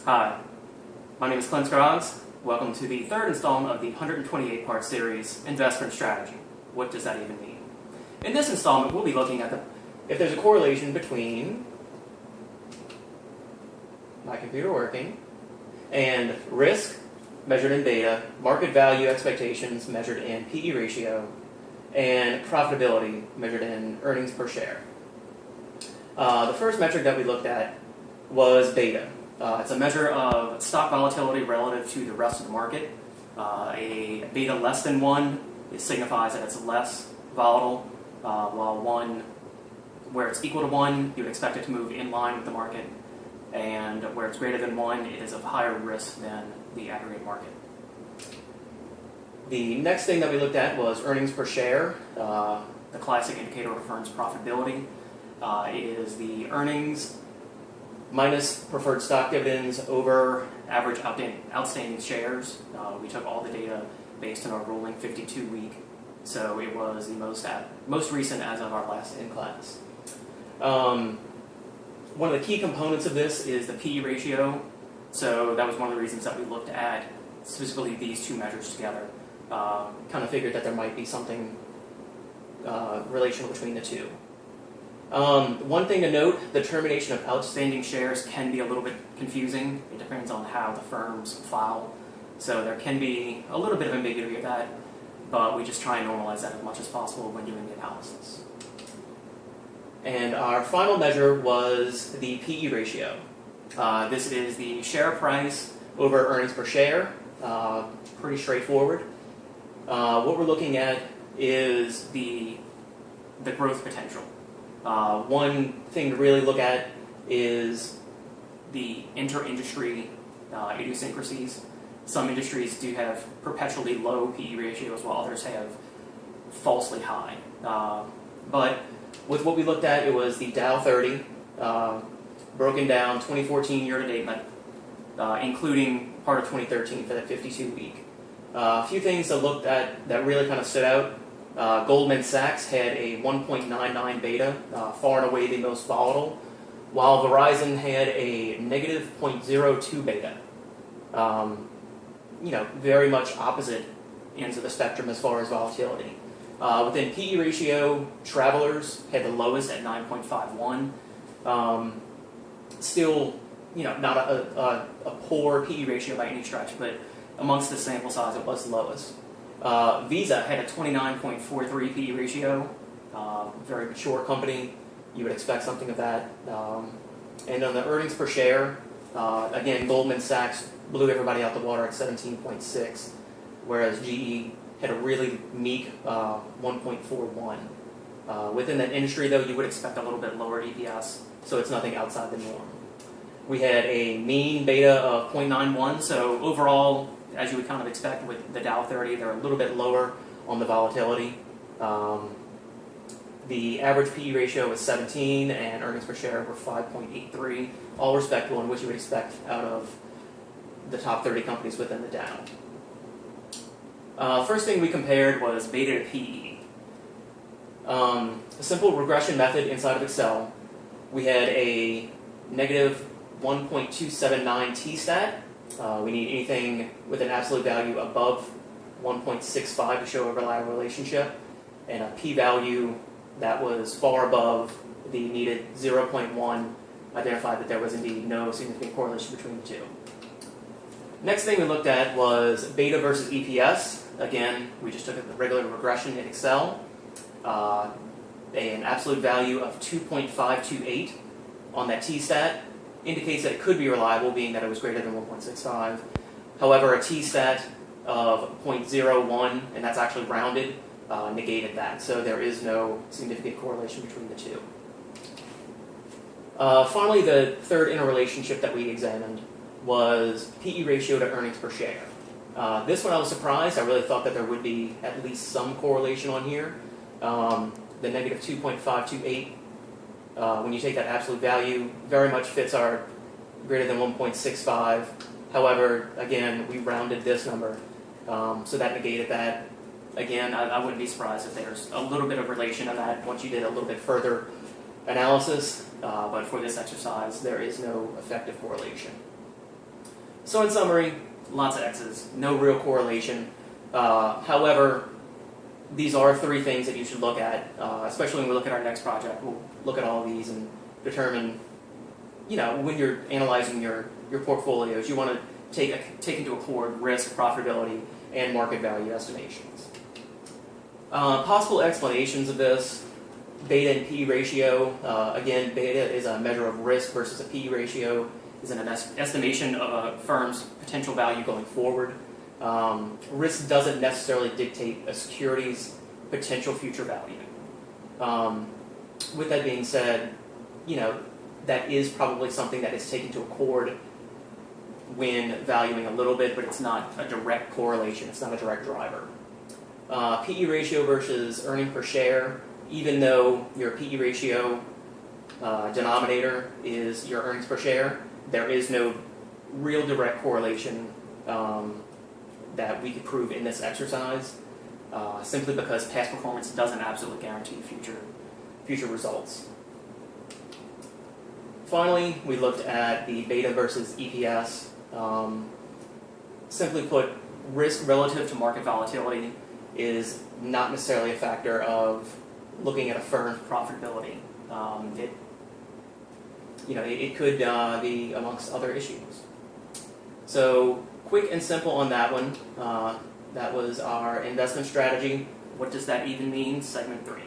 Hi, my name is Clint Project. Welcome to the third installment of the 128-part series, Investment Strategy. What does that even mean? In this installment, we'll be looking at if there's a correlation between my computer working and risk, measured in beta, market value expectations, measured in PE ratio, and profitability, measured in earnings per share. The first metric that we looked at was beta. It's a measure of stock volatility relative to the rest of the market. A beta less than 1 signifies that it's less volatile, while 1, where it's equal to 1, you would expect it to move in line with the market, and where it's greater than 1, it is of higher risk than the aggregate market. The next thing that we looked at was earnings per share. The classic indicator of a firm's profitability. It is the earnings minus preferred stock dividends over average outstanding shares. We took all the data based on our rolling 52-week, so it was the most recent as of our last in-class. One of the key components of this is the PE ratio, so that was one of the reasons that we looked at specifically these two measures together. Kind of figured that there might be something relational between the two. One thing to note, the determination of outstanding shares can be a little bit confusing. It depends on how the firms file. So there can be a little bit of ambiguity of that, but we just try and normalize that as much as possible when doing the analysis. And our final measure was the PE ratio. This is the share price over earnings per share. Pretty straightforward. What we're looking at is the growth potential. One thing to really look at is the inter-industry idiosyncrasies. Some industries do have perpetually low PE ratios, while others have falsely high. But with what we looked at, it was the Dow 30, broken down 2014 year-to-date, including part of 2013 for that 52-week. A few things that looked at that really kind of stood out. Goldman Sachs had a 1.99 beta, far and away the most volatile, while Verizon had a negative 0.02 beta. Very much opposite ends of the spectrum as far as volatility. Within PE ratio, Travelers had the lowest at 9.51. Still, not a poor PE ratio by any stretch, but amongst the sample size, it was the lowest. Visa had a 29.43 PE ratio, very mature company. You would expect something of that. And on the earnings per share, again, Goldman Sachs blew everybody out the water at 17.6, whereas GE had a really meek 1.41. Within that industry, though, you would expect a little bit lower EPS, so it's nothing outside the norm. We had a mean beta of 0.91, so overall, as you would kind of expect with the Dow 30, they're a little bit lower on the volatility. The average PE ratio was 17, and earnings per share were 5.83, all respectable in what you would expect out of the top 30 companies within the Dow. First thing we compared was beta to PE. A simple regression method inside of Excel. We had a negative 1.279 t-stat. We need anything with an absolute value above 1.65 to show a reliable relationship, and a p-value that was far above the needed 0.1 identified that there was indeed no significant correlation between the two. Next thing we looked at was beta versus EPS. Again, we just took a regular regression in Excel. An absolute value of 2.528 on that t-stat indicates that it could be reliable, being that it was greater than 1.65. However, a t-stat of 0.01, and that's actually rounded, negated that. So there is no significant correlation between the two. Finally, the third interrelationship that we examined was PE ratio to earnings per share. This one I was surprised. I really thought that there would be at least some correlation on here. The negative 2.528, when you take that absolute value, very much fits our greater than 1.65. However, again, we rounded this number, so that negated that. Again, I wouldn't be surprised if there's a little bit of relation on that once you did a little bit further analysis, but for this exercise, there is no effective correlation. So in summary, lots of X's, no real correlation. However, these are three things that you should look at, especially when we look at our next project. We'll look at all of these and determine, when you're analyzing your portfolios, you want to take into account risk, profitability, and market value estimations. Possible explanations of this: beta and P ratio. Again, beta is a measure of risk versus a P ratio is an estimation of a firm's potential value going forward. Risk doesn't necessarily dictate a security's potential future value. With that being said, that is probably something that is taken to accord when valuing a little bit, but it's not a direct correlation. It's not a direct driver. PE ratio versus earning per share. Even though your PE ratio denominator is your earnings per share, there is no real direct correlation that we could prove in this exercise, simply because past performance doesn't absolutely guarantee future results. Finally, we looked at the beta versus EPS. Simply put, risk relative to market volatility is not necessarily a factor of looking at a firm's profitability. It could be amongst other issues. So, quick and simple on that one. That was our investment strategy. What does that even mean? Segment 3.